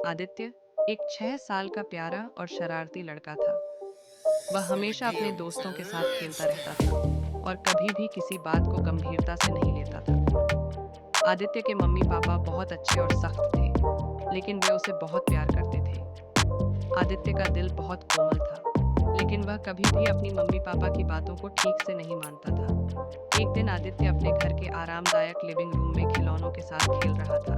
आदित्य एक 6 साल का प्यारा और शरारती लड़का था। वह हमेशा अपने दोस्तों के साथ खेलता रहता था और कभी भी किसी बात को गंभीरता से नहीं लेता था। आदित्य के मम्मी पापा बहुत अच्छे और सख्त थे, लेकिन वे उसे बहुत प्यार करते थे। आदित्य का दिल बहुत कोमल था, लेकिन वह कभी भी अपनी मम्मी पापा की बातों को ठीक से नहीं मानता था। एक दिन आदित्य अपने घर के आरामदायक लिविंग रूम में खिलौनों के साथ खेल रहा था।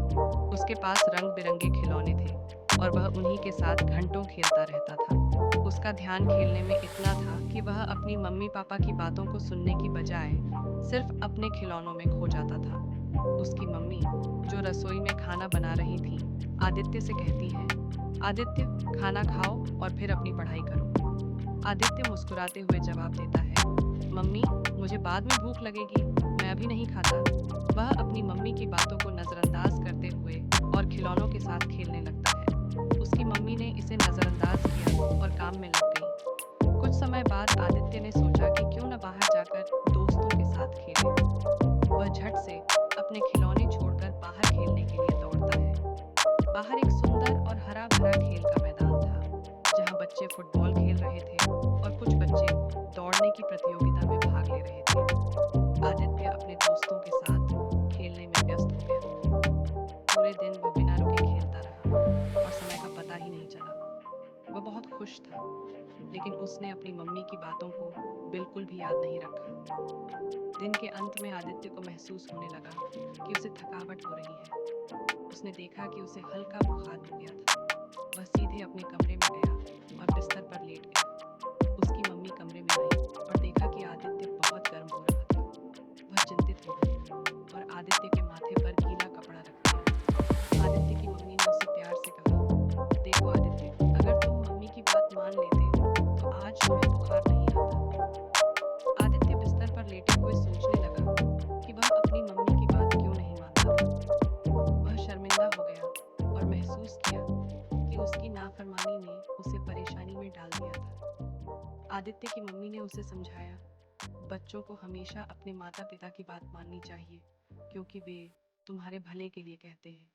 उसके पास रंग बिरंगे खिलौने थे और वह उन्हीं के साथ घंटों खेलता रहता था। उसका ध्यान खेलने में इतना था कि वह अपनी मम्मी पापा की बातों को सुनने की बजाय सिर्फ अपने खिलौनों में खो जाता था। उसकी मम्मी, जो रसोई में खाना बना रही थी, आदित्य से कहती है, आदित्य, खाना खाओ और फिर अपनी पढ़ाई करो। आदित्य मुस्कुराते हुए जवाब देता है, मम्मी, मुझे बाद में भूख लगेगी, मैं अभी नहीं खाता। वह अपनी मम्मी की बातों को नजरअंदाज करते हुए और खिलौनों के साथ खेलने लगता है। उसकी मम्मी ने इसे नजरअंदाज किया और काम में लग गई। कुछ समय बाद आदित्य ने सोचा कि क्यों न बाहर जाकर दोस्तों के साथ खेले। वह झट से अपने खिलौने छोड़कर बाहर खेलने के लिए दौड़ता है। बाहर एक सुंदर और हरा भरा खेल का मैदान था, जहां बच्चे फुटबॉल खेल रहे थे और कुछ बच्चे दौड़ने की प्रतियोगिता में भाग ले रहे थे। आदित्य अपने दोस्तों के साथ खेलने में व्यस्त हो गया। पूरे दिन वह बिना रुके खेलता रहा और समय का पता ही नहीं चला। वह बहुत खुश था, लेकिन उसने अपनी मम्मी की बातों को बिल्कुल भी याद नहीं रखा। दिन के अंत में आदित्य को महसूस होने लगा कि उसे थकावट हो रही है। उसने देखा कि उसे हल्का बुखार हो गया था। वह सीधे अपने कमरे में गया और बिस्तर पर लेट गया। उसकी मम्मी कमरे में आई और देखा कि आदित्य बहुत गर्म हो रहा था। वह चिंतित हो गई और आदित्य के माथे पर गीला कपड़ा रख दिया। आदित्य की मम्मी ने उसे प्यार से कहा, देखो आदित्य, अगर तुम मम्मी की बात मान लेते तो आज तुम्हें बुखार नहीं आता। आदित्य बिस्तर पर लेटे हुए सोचने लगा कि वह अपनी मम्मी की बात क्यों नहीं मानता था। वह शर्मिंदा हो गया और महसूस किया कि उसकी नाफरमानी ने उसे परेशानी में डाल दिया था। आदित्य की मम्मी ने उसे समझाया, बच्चों को हमेशा अपने माता पिता की बात माननी चाहिए, क्योंकि वे तुम्हारे भले के लिए कहते हैं।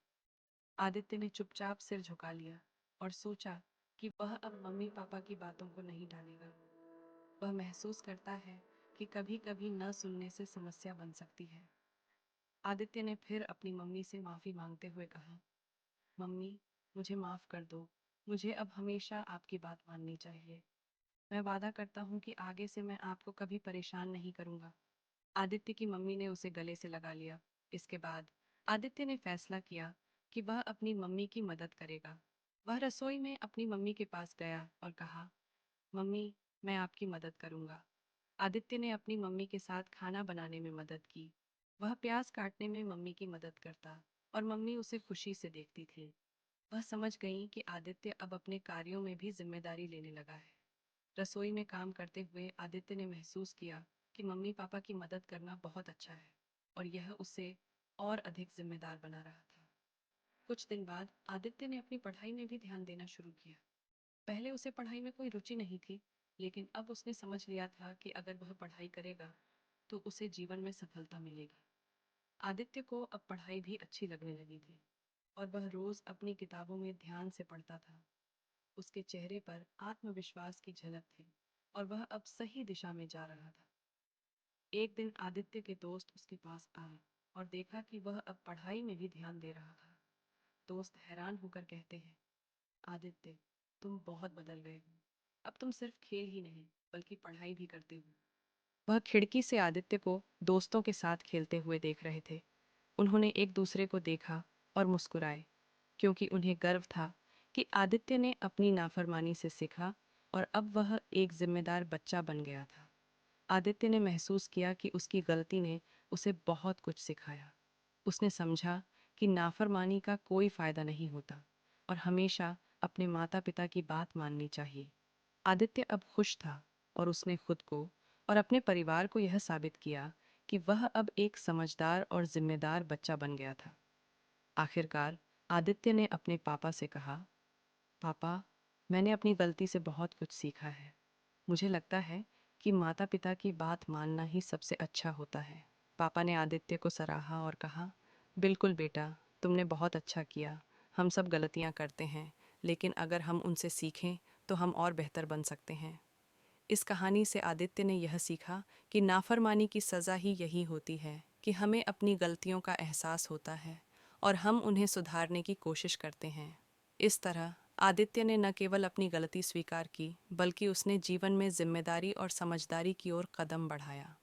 आदित्य ने चुपचाप सिर झुका लिया और सोचा कि वह अब मम्मी पापा की बातों को नहीं टालेगा। वह महसूस करता है कि कभी कभी न सुनने से समस्या बन सकती है। आदित्य ने फिर अपनी मम्मी से माफी मांगते हुए कहा, मम्मी, मुझे माफ कर दो। मुझे अब हमेशा आपकी बात माननी चाहिए। मैं वादा करता हूँ कि आगे से मैं आपको कभी परेशान नहीं करूँगा। आदित्य की मम्मी ने उसे गले से लगा लिया। इसके बाद आदित्य ने फैसला किया कि वह अपनी मम्मी की मदद करेगा। वह रसोई में अपनी मम्मी के पास गया और कहा, मम्मी, मैं आपकी मदद करूँगा। आदित्य ने अपनी मम्मी के साथ खाना बनाने में मदद की। वह प्याज काटने में मम्मी की मदद करता और मम्मी उसे खुशी से देखती थी। वह समझ गई कि आदित्य अब अपने कार्यों में भी जिम्मेदारी लेने लगा है। रसोई में काम करते हुए आदित्य ने महसूस किया कि मम्मी पापा की मदद करना बहुत अच्छा है और यह उसे और अधिक जिम्मेदार बना रहा था। कुछ दिन बाद आदित्य ने अपनी पढ़ाई में भी ध्यान देना शुरू किया। पहले उसे पढ़ाई में कोई रुचि नहीं थी, लेकिन अब उसने समझ लिया था कि अगर वह पढ़ाई करेगा तो उसे जीवन में सफलता मिलेगी। आदित्य को अब पढ़ाई भी अच्छी लगने लगी थी और वह रोज अपनी किताबों में ध्यान से पढ़ता था। उसके चेहरे पर आत्मविश्वास की झलक थी और वह अब सही दिशा में जा रहा था। एक दिन आदित्य के दोस्त उसके पास आए और देखा कि वह अब पढ़ाई में भी ध्यान दे रहा था। दोस्त हैरान होकर कहते हैं, आदित्य, तुम बहुत बदल गए हो। अब तुम सिर्फ खेल ही नहीं, बल्कि पढ़ाई भी करते हो। वह खिड़की से आदित्य को दोस्तों के साथ खेलते हुए देख रहे थे। उन्होंने एक दूसरे को देखा और मुस्कुराए, क्योंकि उन्हें गर्व था कि आदित्य ने अपनी नाफरमानी से सीखा और अब वह एक जिम्मेदार बच्चा बन गया था। आदित्य ने महसूस किया कि उसकी गलती ने उसे बहुत कुछ सिखाया। उसने समझा कि नाफरमानी का कोई फायदा नहीं होता और हमेशा अपने माता पिता की बात माननी चाहिए। आदित्य अब खुश था और उसने खुद को और अपने परिवार को यह साबित किया कि वह अब एक समझदार और जिम्मेदार बच्चा बन गया था। आखिरकार आदित्य ने अपने पापा से कहा, पापा, मैंने अपनी गलती से बहुत कुछ सीखा है। मुझे लगता है कि माता पिता की बात मानना ही सबसे अच्छा होता है। पापा ने आदित्य को सराहा और कहा, बिल्कुल बेटा, तुमने बहुत अच्छा किया। हम सब गलतियां करते हैं, लेकिन अगर हम उनसे सीखें तो हम और बेहतर बन सकते हैं। इस कहानी से आदित्य ने यह सीखा कि नाफरमानी की सज़ा ही यही होती है कि हमें अपनी गलतियों का एहसास होता है और हम उन्हें सुधारने की कोशिश करते हैं। इस तरह आदित्य ने न केवल अपनी गलती स्वीकार की, बल्कि उसने जीवन में जिम्मेदारी और समझदारी की ओर कदम बढ़ाया।